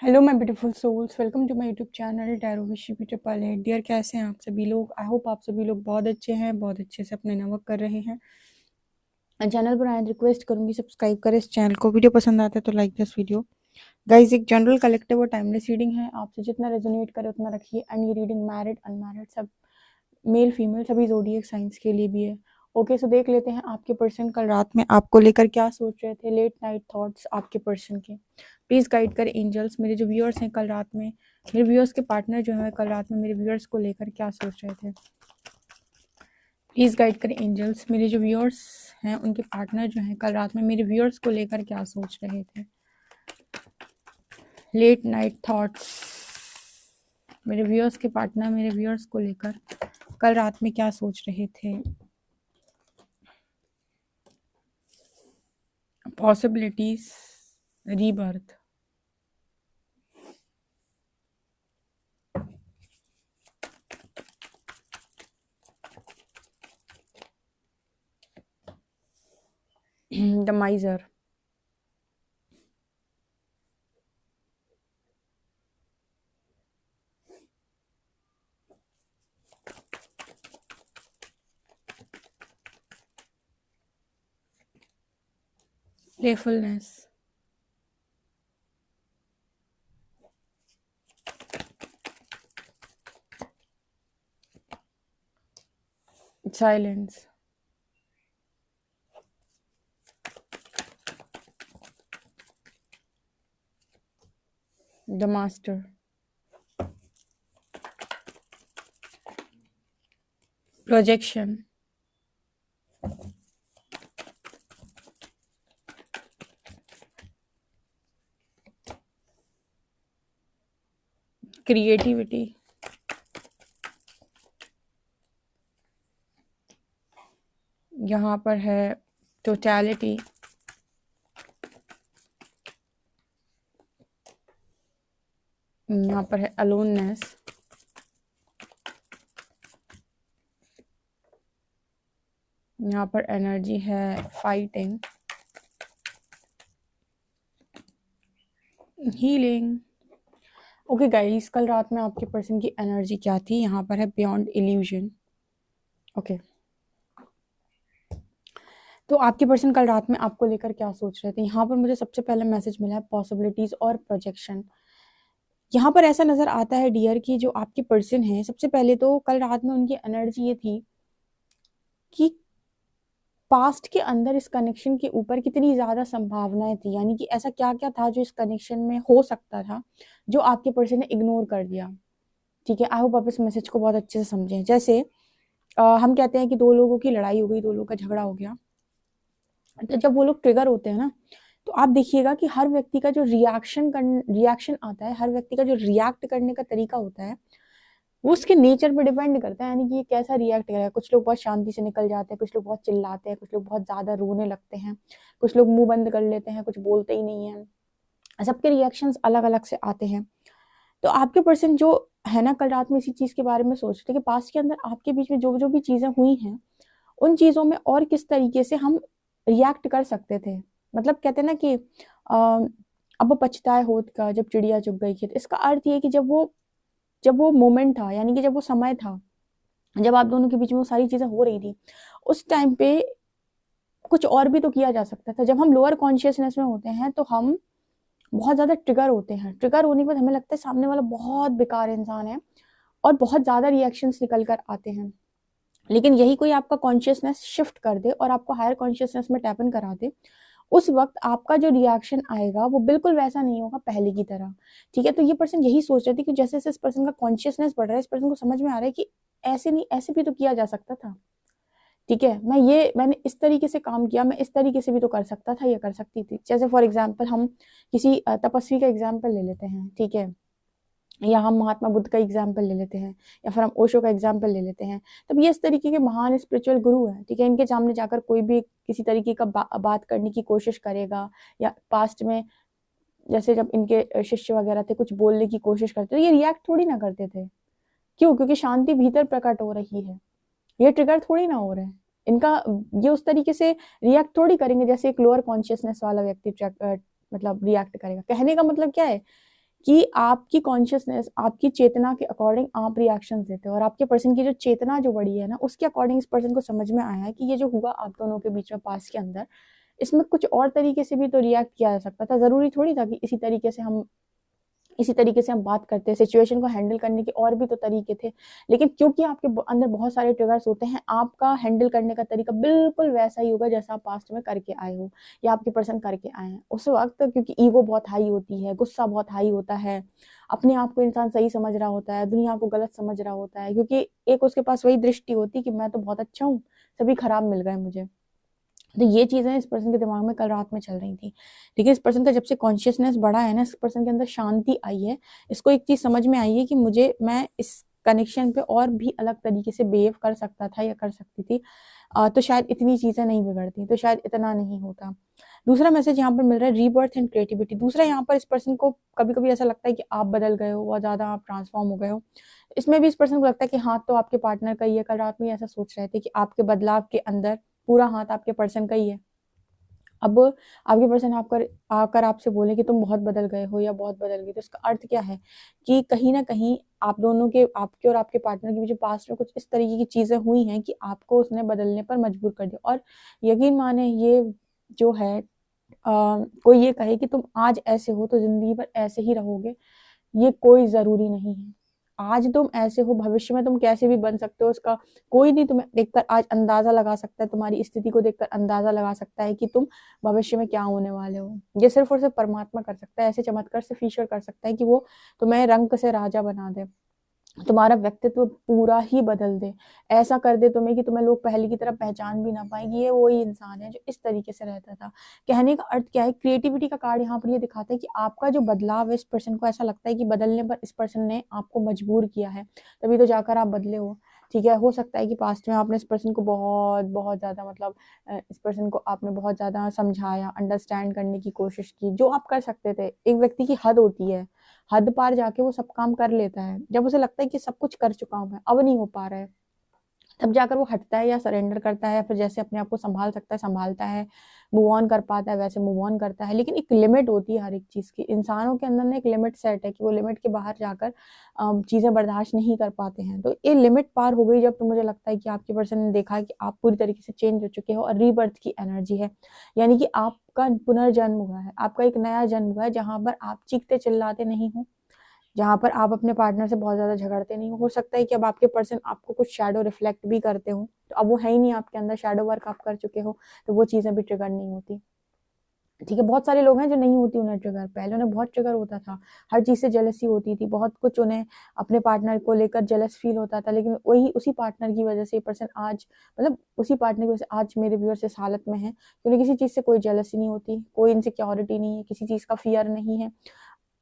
Hello my beautiful souls, welcome to my YouTube channel tarot wish triple eight. Dear, कैसे हैं आप सभी लोग? आई होप आप सभी लोग बहुत अच्छे हैं, बहुत अच्छे से अपने वर्क कर रहे हैं। चैनल पर आए रिक्वेस्ट करूंगी सब्सक्राइब करें इस चैनल को। वीडियो पसंद आता है तो लाइक दिस वीडियो। गाइज, एक जनरल कलेक्टिव और टाइमलेस रीडिंग है, आपसे जितना रेजोनेट करे उतना रखिए। एंड ये रीडिंग मैरिड अनमैरिड सब, मेल फीमेल सभी ज़ोडिएक साइंस के लिए भी है। ओके, सो देख लेते हैं आपके पर्सन कल रात में आपको लेकर क्या सोच रहे थे। लेट नाइट थॉट्स आपके पर्सन के, प्लीज़ गाइड कर एंजल्स। मेरे जो व्यूअर्स हैं कल रात में, मेरे व्यूअर्स के पार्टनर जो है कल रात में मेरे व्यूअर्स को लेकर क्या सोच रहे थे, प्लीज़ गाइड कर एंजल्स। मेरे जो व्यूअर्स हैं उनके पार्टनर जो हैं कल रात में मेरे व्यूअर्स को लेकर क्या सोच रहे थे। लेट नाइट थॉट्स, मेरे व्यूअर्स के पार्टनर मेरे व्यूअर्स को लेकर कल रात में क्या सोच रहे थे। Possibilities, rebirth. The miser. Playfulness. Silence. The master. Projection. Creativity. यहाँ पर है totality. यहाँ पर है aloneness. यहाँ पर एनर्जी है fighting. हीलिंग। ओके गाइस, कल रात में आपके पर्सन की एनर्जी क्या थी? यहाँ पर है बियॉन्ड इल्यूजन। ओके, तो आपके पर्सन कल रात में आपको लेकर क्या सोच रहे थे? यहाँ पर मुझे सबसे पहले मैसेज मिला है पॉसिबिलिटीज और प्रोजेक्शन। यहाँ पर ऐसा नजर आता है डियर कि जो आपके पर्सन है, सबसे पहले तो कल रात में उनकी एनर्जी ये थी कि पास्ट के अंदर इस कनेक्शन के ऊपर कितनी ज़्यादा संभावनाएं थी, यानी कि ऐसा क्या क्या था जो इस कनेक्शन में हो सकता था जो आपके पर्सन ने इग्नोर कर दिया। ठीक है, आई होप आप इस मैसेज को बहुत अच्छे से समझें। जैसे हम कहते हैं कि दो लोगों की लड़ाई हो गई, दो लोगों का झगड़ा हो गया, तो जब वो लोग ट्रिगर होते हैं ना, तो आप देखिएगा कि हर व्यक्ति का जो रिएक्शन आता है, हर व्यक्ति का जो रिएक्ट करने का तरीका होता है, वो उसके नेचर पे डिपेंड करता है, यानी कि ये कैसा रिएक्ट करेगा। कुछ लोग बहुत शांति से निकल जाते हैं, कुछ लोग बहुत चिल्लाते हैं, कुछ लोग बहुत ज्यादा रोने लगते हैं, कुछ लोग मुंह बंद कर लेते हैं, कुछ बोलते ही नहीं है। सबके रिएक्शंस अलग अलग से आते हैं। तो आपके पर्सन जो है ना, कल रात में इसी चीज के बारे में सोच रहे थे कि पास्ट के अंदर आपके बीच में जो जो भी चीजें हुई हैं, उन चीजों में और किस तरीके से हम रिएक्ट कर सकते थे। मतलब कहते हैं ना कि अब पछताए होत का जब चिड़िया चुग गई खेत। इसका अर्थ ये है कि जब वो मोमेंट था, यानी कि जब वो समय था, जब आप दोनों के बीच में वो सारी चीजें हो रही थी, उस टाइम पे कुछ और भी तो किया जा सकता था। जब हम लोअर कॉन्शियसनेस में होते हैं तो हम बहुत ज्यादा ट्रिगर होते हैं। ट्रिगर होने के बाद हमें लगता है सामने वाला बहुत बेकार इंसान है और बहुत ज्यादा रिएक्शंस निकल कर आते हैं। लेकिन यही कोई आपका कॉन्शियसनेस शिफ्ट कर दे और आपको हायर कॉन्शियसनेस में टैप इन करा दे, उस वक्त आपका जो रिएक्शन आएगा वो बिल्कुल वैसा नहीं होगा पहले की तरह। ठीक है, तो ये पर्सन यही सोच रहे थे कि जैसे जैसे इस पर्सन का कॉन्शियसनेस बढ़ रहा है, इस पर्सन को समझ में आ रहा है कि ऐसे नहीं, ऐसे भी तो किया जा सकता था। ठीक है, मैंने इस तरीके से काम किया, मैं इस तरीके से भी तो कर सकता था या कर सकती थी। जैसे फॉर एग्जाम्पल हम किसी तपस्वी का एग्जाम्पल ले लेते हैं, ठीक है, या हम महात्मा बुद्ध का एग्जाम्पल ले लेते हैं, या फिर हम ओशो का एग्जाम्पल ले लेते हैं। तब ये इस तरीके के महान स्पिरिचुअल गुरु हैं, ठीक है, इनके सामने जाकर कोई भी किसी तरीके का बात करने की कोशिश करेगा, या पास्ट में जैसे जब इनके शिष्य वगैरह थे कुछ बोलने की कोशिश करते, तो ये रिएक्ट थोड़ी ना करते थे। क्यों? क्योंकि शांति भीतर प्रकट हो रही है, ये ट्रिगर थोड़ी ना हो रहे हैं इनका। ये उस तरीके से रिएक्ट थोड़ी करेंगे जैसे एक लोअर कॉन्शियसनेस वाला व्यक्ति मतलब रिएक्ट करेगा। कहने का मतलब क्या है कि आपकी कॉन्शियसनेस, आपकी चेतना के अकॉर्डिंग आप रिएक्शंस देते हो, और आपके पर्सन की जो चेतना जो बड़ी है ना, उसके अकॉर्डिंग इस पर्सन को समझ में आया है कि ये जो हुआ आप दोनों के बीच में पास के अंदर, इसमें कुछ और तरीके से भी तो रिएक्ट किया जा सकता था। ज़रूरी थोड़ी था कि इसी तरीके से हम बात करते हैं। सिचुएशन को हैंडल करने के और भी तो तरीके थे, लेकिन क्योंकि आपके अंदर बहुत सारे ट्रिगर्स होते हैं, आपका हैंडल करने का तरीका बिल्कुल वैसा ही होगा जैसा आप पास्ट में करके आए हो या आपके पर्सन करके आए हैं। उस वक्त क्योंकि ईगो बहुत हाई होती है, गुस्सा बहुत हाई होता है, अपने आप को इंसान सही समझ रहा होता है, दुनिया को गलत समझ रहा होता है, क्योंकि एक उसके पास वही दृष्टि होती कि मैं तो बहुत अच्छा हूँ, सभी खराब मिल गए मुझे। तो ये चीजें इस पर्सन के दिमाग में कल रात में चल रही थी। लेकिन इस पर्सन का जब से कॉन्शियसनेस बढ़ा है ना, इस पर्सन के अंदर शांति आई है, इसको एक चीज समझ में आई है कि मैं इस कनेक्शन पे और भी अलग तरीके से बिहेव कर सकता था या कर सकती थी, तो शायद इतनी चीजें नहीं बिगड़ती, तो शायद इतना नहीं होता। दूसरा मैसेज यहाँ पर मिल रहा है रीबर्थ एंड क्रिएटिविटी। दूसरा, यहाँ पर इस पर्सन को कभी कभी ऐसा लगता है कि आप बदल गए हो, बहुत ज्यादा आप ट्रांसफॉर्म हो गए हो। इसमें भी इस पर्सन को लगता है कि हाथ तो आपके पार्टनर का ही है। कल रात में ऐसा सोच रहे थे कि आपके बदलाव के अंदर पूरा हाथ आपके पर्सन का ही है। अब आपके पर्सन आकर आपसे बोले कि तुम बहुत बदल गए हो या बहुत बदल गई, तो इसका अर्थ क्या है कि कहीं ना कहीं आप दोनों के, आपके और आपके पार्टनर के बीच पास्ट में कुछ इस तरीके की चीजें हुई हैं कि आपको उसने बदलने पर मजबूर कर दिया। और यकीन माने, ये जो है कोई ये कहे कि तुम आज ऐसे हो तो जिंदगी भर ऐसे ही रहोगे, ये कोई जरूरी नहीं है। आज तुम ऐसे हो, भविष्य में तुम कैसे भी बन सकते हो, उसका कोई नहीं तुम्हें देखकर आज अंदाजा लगा सकता है, तुम्हारी स्थिति को देखकर अंदाजा लगा सकता है कि तुम भविष्य में क्या होने वाले हो। ये सिर्फ और सिर्फ परमात्मा कर सकता है, ऐसे चमत्कार से ईश्वर कर सकता है कि वो तुम्हें रंग से राजा बना दे, तुम्हारा व्यक्तित्व पूरा ही बदल दे, ऐसा कर दे तुम्हें कि तुम्हें लोग पहले की तरह पहचान भी ना पाए कि ये वही इंसान है जो इस तरीके से रहता था। कहने का अर्थ क्या है, क्रिएटिविटी का कार्ड यहाँ पर ये दिखाता है कि आपका जो बदलाव है, इस पर्सन को ऐसा लगता है कि बदलने पर इस पर्सन ने आपको मजबूर किया है, तभी तो जाकर आप बदले हो। ठीक है, हो सकता है कि पास्ट में आपने इस पर्सन को बहुत बहुत ज्यादा, मतलब इस पर्सन को आपने बहुत ज्यादा समझाया, अंडरस्टैंड करने की कोशिश की, जो आप कर सकते थे। एक व्यक्ति की हद होती है, हद पार जाके वो सब काम कर लेता है। जब उसे लगता है कि सब कुछ कर चुका हूं मैं, अब नहीं हो पा रहा है, तब जाकर वो हटता है या सरेंडर करता है, या फिर जैसे अपने आप को संभाल सकता है संभालता है, मूव ऑन कर पाता है वैसे मूव ऑन करता है। लेकिन एक लिमिट होती है हर एक चीज की, इंसानों के अंदर ना एक लिमिट सेट है कि वो लिमिट के बाहर जाकर चीजें बर्दाश्त नहीं कर पाते हैं। तो ये लिमिट पार हो गई जब, तो मुझे लगता है कि आपके पर्सन ने देखा कि आप पूरी तरीके से चेंज हो चुके हो और रीबर्थ की एनर्जी है, यानी कि आपका पुनर्जन्म हुआ है, आपका एक नया जन्म हुआ है, जहां पर आप चीखते चिल्लाते नहीं हो, जहां पर आप अपने पार्टनर से बहुत ज्यादा झगड़ते नहीं हो सकता है कि अब आपके पर्सन आपको कुछ शैडो रिफ्लेक्ट भी करते हो, तो अब वो है ही नहीं आपके अंदर, शैडो वर्क आप कर चुके हो, तो वो चीजें भी ट्रिगर नहीं होती। ठीक है, बहुत सारे लोग हैं जो नहीं होती उन्हें ट्रिगर, पहले उन्हें बहुत ट्रिगर होता था, हर चीज से जेलसी होती थी, बहुत कुछ उन्हें अपने पार्टनर को लेकर जेलस फील होता था, लेकिन वही उसी पार्टनर की वजह से ये पर्सन आज, मतलब उसी पार्टनर की वजह से आज मेरे व्यूअर्स इस हालत में है कि उन्हें किसी चीज से कोई जेलसी नहीं होती, कोई इनसिक्योरिटी नहीं है, किसी चीज का फियर नहीं है,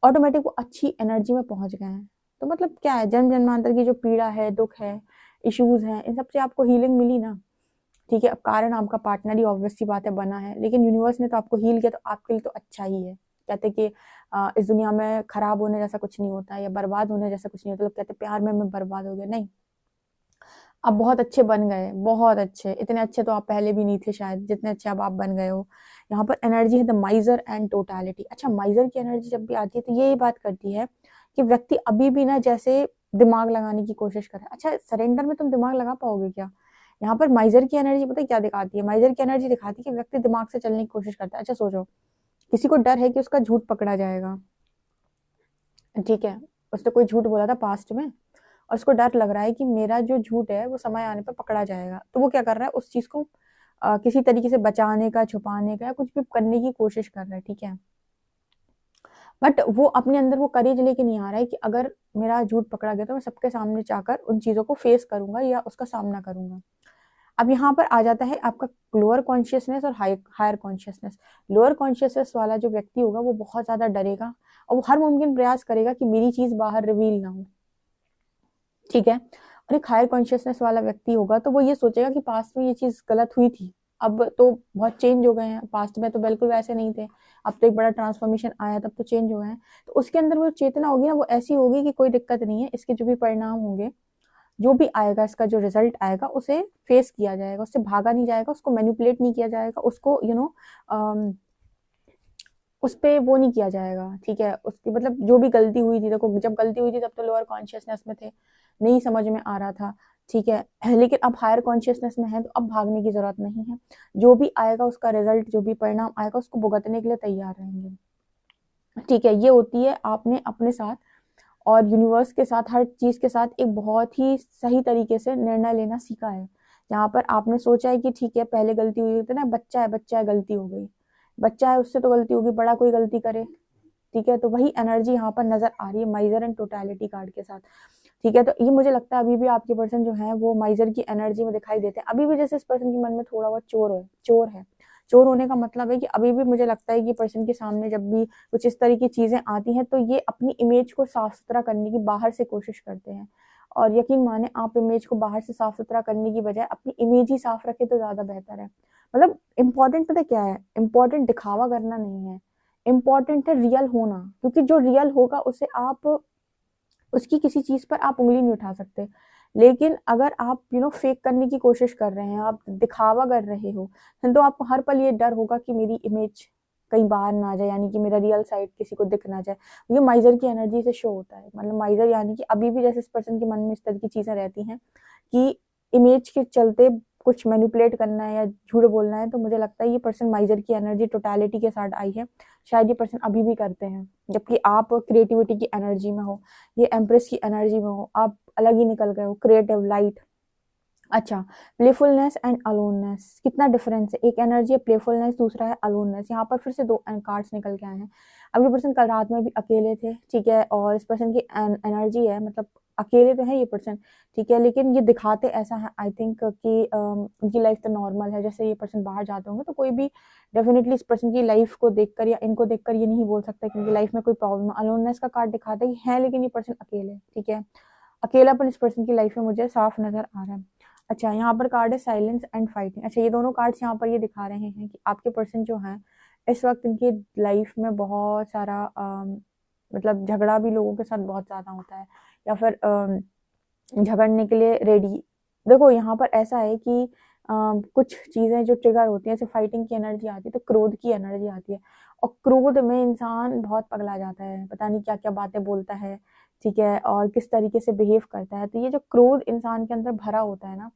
ऑटोमेटिक वो अच्छी एनर्जी में पहुंच गए हैं। तो मतलब क्या है, जन्म जन्मांतर की जो पीड़ा है, दुख है, इश्यूज हैं, इन सब से आपको हीलिंग मिली ना। ठीक है, अब कारण आपका पार्टनर ही ऑब्वियस सी बात है बना है, लेकिन यूनिवर्स ने तो आपको हील किया, तो आपके लिए तो अच्छा ही है। कहते कि इस दुनिया में खराब होने जैसा कुछ नहीं होता या बर्बाद होने जैसा कुछ नहीं होता। लोग कहते प्यार में मैं बर्बाद हो गया, नहीं, आप बहुत अच्छे बन गए, बहुत अच्छे, इतने अच्छे तो आप पहले भी नहीं थे शायद, जितने अच्छे अब आप बन गए हो। यहाँ पर एनर्जी है द माइजर एंड टोटालिटी। अच्छा, माइजर की एनर्जी जब भी आती है तो ये बात करती है कि व्यक्ति अभी भी ना जैसे दिमाग लगाने की कोशिश कर रहा है। अच्छा, सरेंडर में तुम दिमाग लगा पाओगे क्या? यहाँ पर माइजर की एनर्जी पता है क्या दिखाती है? माइजर की एनर्जी दिखाती है कि व्यक्ति दिमाग से चलने की कोशिश करता है। अच्छा सोचो, किसी को डर है कि उसका झूठ पकड़ा जाएगा, ठीक है, उसने कोई झूठ बोला था पास्ट में और उसको डर लग रहा है कि मेरा जो झूठ है वो समय आने पर पकड़ा जाएगा, तो वो क्या कर रहा है, उस चीज को किसी तरीके से बचाने का, छुपाने का या कुछ भी करने की कोशिश कर रहा है। ठीक है, बट वो अपने अंदर वो करेज लेके नहीं आ रहा है कि अगर मेरा झूठ पकड़ा गया तो मैं सबके सामने जाकर उन चीजों को फेस करूंगा या उसका सामना करूंगा। अब यहाँ पर आ जाता है आपका लोअर कॉन्शियसनेस और हायर कॉन्शियसनेस। लोअर कॉन्शियसनेस वाला जो व्यक्ति होगा वो बहुत ज्यादा डरेगा और वो हर मुमकिन प्रयास करेगा कि मेरी चीज बाहर रिवील ना हो। ठीक है, और एक हायर कॉन्शियसनेस वाला व्यक्ति होगा तो वो ये सोचेगा कि पास्ट में ये चीज गलत हुई थी, अब तो बहुत चेंज हो गए हैं, पास्ट में तो बिल्कुल वैसे नहीं थे, अब तो एक बड़ा ट्रांसफॉर्मेशन आया, तब तो चेंज हो गए हैं। तो उसके अंदर वो चेतना होगी ना, वो ऐसी होगी कि कोई दिक्कत नहीं है, इसके जो भी परिणाम होंगे, जो भी आएगा, इसका जो रिजल्ट आएगा उसे फेस किया जाएगा, उससे भागा नहीं जाएगा, उसको मैनिपुलेट नहीं किया जाएगा, उसको उस पे वो नहीं किया जाएगा, ठीक है? उसकी मतलब जो भी गलती हुई थी, देखो जब गलती हुई थी तब तो लोअर कॉन्शियसनेस में थे, नहीं समझ में आ रहा था, ठीक है? लेकिन अब हायर कॉन्शियसनेस में है तो अब भागने की ज़रूरत नहीं है। जो भी आएगा उसका रिज़ल्ट, जो भी परिणाम आएगा उसको भुगतने के लिए तैयार रहेंगे, ठीक है? ये होती है आपने अपने साथ और यूनिवर्स के साथ, हर चीज़ के साथ एक बहुत ही सही तरीके से निर्णय लेना सीखा है। जहाँ पर आपने सोचा है कि ठीक है पहले गलती हुई थी ना, बच्चा है गलती हो गई, बच्चा है उससे तो गलती होगी, बड़ा कोई गलती करे, ठीक है? तो वही एनर्जी यहाँ पर नज़र आ रही है माइज़र एंड टोटैलिटी कार्ड के साथ, ठीक है? तो ये मुझे लगता है अभी भी आपके पर्सन जो है वो माइज़र की एनर्जी में दिखाई देते हैं। अभी भी जैसे इस पर्सन के मन में थोड़ा बहुत चोर है। चोर होने का मतलब है कि अभी भी मुझे लगता है कि पर्सन के सामने जब भी कुछ इस तरह की चीज़ें आती हैं तो ये अपनी इमेज को साफ-सुथरा करने की बाहर से कोशिश करते हैं। और यकीन माने आप इमेज को बाहर से साफ-सुथरा करने की बजाय अपनी इमेज ही साफ रखें तो ज़्यादा बेहतर है। मतलब इम्पोर्टेंट पता है क्या है? इम्पोर्टेंट दिखावा करना नहीं है। इम्पोर्टेंट है रियल होना, क्योंकि जो रियल होगा उसे आप उसकी किसी चीज़ पर आप उँगली नहीं उठा सकते। लेकिन अगर आप फेक करने की कोशिश कर रहे हैं, आप दिखावा कर रहे हो, तो आपको हर पल ये डर होगा कि मेरी इमेज कहीं बाहर ना आ जाए, यानी कि मेरा रियल साइड किसी को दिख ना जाए। ये माइज़र की एनर्जी से शो होता है। मतलब माइज़र यानी कि अभी भी जैसे इस पर्सन के मन में इस तरह की चीज़ें रहती हैं कि इमेज के चलते कुछ मैनिपुलेट करना है या झूठ बोलना है, तो मुझे लगता है ये पर्सन माइज़र की एनर्जी टोटैलिटी के साथ आई है। शायद ये पर्सन अभी भी करते हैं, जबकि आप क्रिएटिविटी की एनर्जी में हो, ये एम्प्रेस की एनर्जी में हो, आप अलग ही निकल गए हो, क्रिएटिव, लाइट। अच्छा, प्लेफुलनेस एंड अलोननेस, कितना डिफरेंस है। एक एनर्जी है प्लेफुलनेस, दूसरा है अलोननेस। यहाँ पर फिर से 2 कार्ड्स निकल के आए हैं। अब ये पर्सन कल रात में भी अकेले थे, ठीक है? और इस पर्सन की एनर्जी है, मतलब अकेले तो है ये पर्सन, ठीक है? लेकिन ये दिखाते ऐसा है आई थिंक कि उनकी लाइफ तो नॉर्मल है। जैसे ये पर्सन बाहर जाते होंगे तो कोई भी डेफिनिटली इस पर्सन की लाइफ को देखकर या इनको देखकर ये नहीं बोल सकता कि इनकी लाइफ में कोई प्रॉब्लम है। अलोननेस का कार्ड दिखाता है कि है लेकिन ये पर्सन अकेले है, ठीक है? अकेलापन इस पर्सन की लाइफ में मुझे साफ नज़र आ रहा है। अच्छा, यहाँ पर कार्ड है साइलेंस एंड फाइटिंग। अच्छा, ये दोनों कार्ड्स यहाँ पर ये दिखा रहे हैं कि आपके पर्सन जो हैं इस वक्त इनकी लाइफ में बहुत सारा मतलब झगड़ा भी लोगों के साथ बहुत ज़्यादा होता है, या फिर झगड़ने के लिए रेडी। देखो यहाँ पर ऐसा है कि कुछ चीज़ें जो ट्रिगर होती हैं, जैसे फाइटिंग की एनर्जी आती है तो क्रोध की एनर्जी आती है, और क्रोध में इंसान बहुत पगला जाता है, पता नहीं क्या क्या बातें बोलता है, ठीक है? और किस तरीके से बिहेव करता है। तो ये जो क्रोध इंसान के अंदर भरा होता है ना,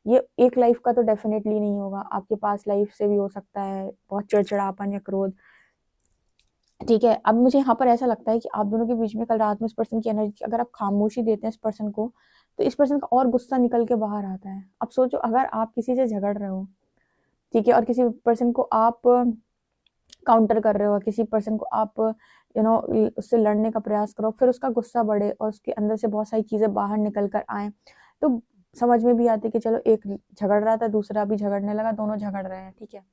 ये एक लाइफ का तो डेफिनेटली नहीं होगा, आपके पास लाइफ से भी हो सकता है बहुत चिड़चिड़ापन या क्रोध, ठीक है? अब मुझे यहाँ पर ऐसा लगता है कि आप दोनों के बीच में कल रात में इस पर्सन की एनर्जी, अगर आप खामोशी देते हैं इस पर्सन को, तो इस पर्सन का और गुस्सा निकल के बाहर आता है। अब सोचो अगर आप किसी से झगड़ रहे हो, ठीक है? और किसी पर्सन को आप काउंटर कर रहे हो, किसी पर्सन को आप उससे लड़ने का प्रयास करो, फिर उसका गुस्सा बढ़े और उसके अंदर से बहुत सारी चीज़ें बाहर निकल कर आएँ, तो समझ में भी आती है कि चलो एक झगड़ रहा था, दूसरा भी झगड़ने लगा, दोनों झगड़ रहे हैं, ठीक है?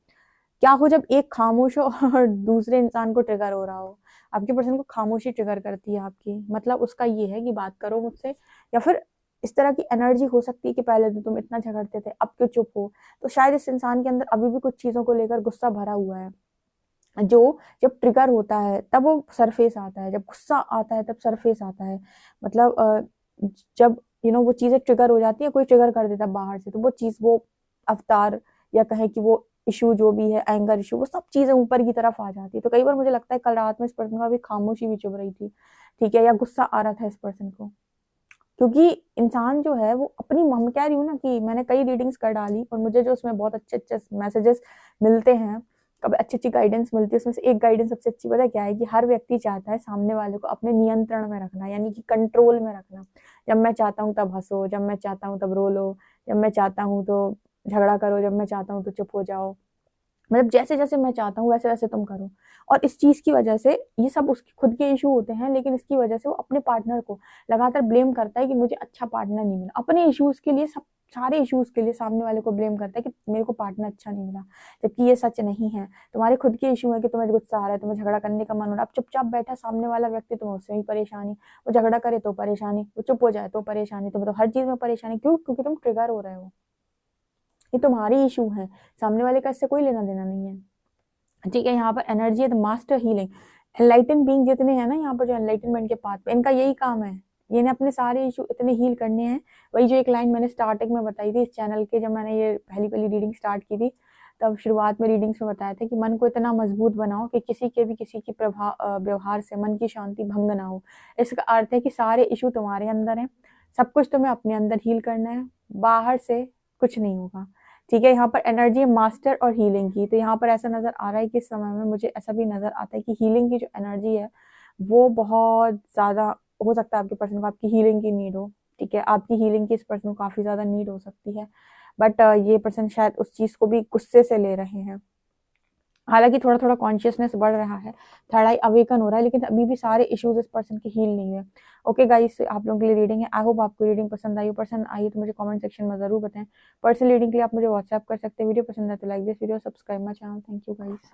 क्या हो जब एक खामोश हो और दूसरे इंसान को ट्रिगर हो रहा हो? आपके पर्सन को खामोशी ट्रिगर करती है आपकी, मतलब उसका ये है कि बात करो मुझसे, या फिर इस तरह की एनर्जी हो सकती है कि पहले तो तुम इतना झगड़ते थे, अब क्यों चुप हो? तो शायद इस इंसान के अंदर अभी भी कुछ चीज़ों को लेकर गुस्सा भरा हुआ है, जो जब ट्रिगर होता है तब वो सरफेस आता है, जब गुस्सा आता है तब सरफेस आता है। मतलब जब वो चीज़ें ट्रिगर हो जाती है, कोई ट्रिगर कर देता है बाहर से, तो वो चीज़, वो अवतार, या कहें कि वो इश्यू जो भी है, एंगर इश्यू, वो सब चीज़ें ऊपर की तरफ आ जाती है। तो कई बार मुझे लगता है कल रात में इस पर्सन का भी खामोशी भी चुभ रही थी, ठीक है? या गुस्सा आ रहा था इस पर्सन को, क्योंकि इंसान जो है वो अपनी मैं कह रही हूँ ना कि मैंने कई रीडिंग्स कर डाली और मुझे जो उसमें बहुत अच्छे-अच्छे मैसेजेस मिलते हैं, कभी अच्छी-अच्छी गाइडेंस मिलती है, उसमें से एक गाइडेंस सबसे अच्छी पता है क्या है? कि हर व्यक्ति चाहता है सामने वाले को अपने नियंत्रण में रखना, यानी कि कंट्रोल में रखना। जब मैं चाहता हूँ तब हँसो, जब मैं चाहता हूँ तब रो लो, जब मैं चाहता हूँ तो झगड़ा करो, जब मैं चाहता हूँ तो चुप हो जाओ। मतलब जैसे-जैसे मैं चाहता हूँ वैसे-वैसे तुम करो। और इस चीज़ की वजह से ये सब उसके खुद के इश्यू होते हैं, लेकिन इसकी वजह से वो अपने पार्टनर को लगातार ब्लेम करता है कि मुझे अच्छा पार्टनर नहीं मिला। अपने इश्यूज़ के लिए, सब सारे इश्यूज़ के लिए सामने वाले को ब्लेम करता है कि मेरे को पार्टनर अच्छा नहीं मिला, जबकि ये सच नहीं है। तुम्हारे खुद के इश्यू है कि तुम्हें गुस्सा आ रहा है, तुम्हें झगड़ा करने का मन हो रहा है। अब चुपचाप बैठा सामने वाला व्यक्ति, तुम्हें उससे भी परेशानी, वो झगड़ा करे तो परेशानी, वो चुप हो जाए तो परेशानी, तुम्हें तो हर चीज़ में परेशानी। क्यों? क्योंकि तुम ट्रिगर हो रहे हो। ये तुम्हारी इश्यू है, सामने वाले का इससे कोई लेना-देना नहीं है। ठीक है? यहाँ पर एनर्जी है the master healing. Enlighten being जितने हैं ना यहाँ पर, जो एनलाइटनमेंट के पाथ पे, इनका यही काम है। ये ने अपने सारे इश्यू इतने हील करने हैं। वही जो एक लाइन मैंने स्टार्टिंग में बताई थी इस चैनल के, जब मैंने ये पहली रीडिंग स्टार्ट की थी, तब शुरुआत में रीडिंग्स में बताया था कि मन को इतना मजबूत बनाओ कि किसी की व्यवहार से मन की शांति भंग ना हो। इसका अर्थ है कि सारे इशू तुम्हारे अंदर हैं, सब कुछ तुम्हें अपने अंदर हील करना है, बाहर से कुछ नहीं होगा। ठीक है, यहाँ पर एनर्जी मास्टर और हीलिंग की, तो यहाँ पर ऐसा नजर आ रहा है कि इस समय में मुझे ऐसा भी नजर आता है कि हीलिंग की जो एनर्जी है वो बहुत ज्यादा हो सकता है आपके पर्सन को आपकी हीलिंग की नीड हो। ठीक है, आपकी हीलिंग की इस पर्सन को काफी ज्यादा नीड हो सकती है, बट ये पर्सन शायद उस चीज को भी गुस्से से ले रहे हैं। हालांकि थोड़ा थोड़ा कॉन्शियसनेस बढ़ रहा है, थर्ड आई अवेकन हो रहा है, लेकिन अभी भी सारे इश्यूज इस पर्सन के हील नहीं हुए। ओके गाइस, आप लोगों के लिए रीडिंग है। आई होप आपको रीडिंग पसंद आई हो। पसंद आई तो मुझे कमेंट सेक्शन में जरूर बताएं। पर्सनल रीडिंग के लिए आप मुझे व्हाट्सएप कर सकते हैं। वीडियो पसंद है तो like this video, subscribe my channel. Thank you guys.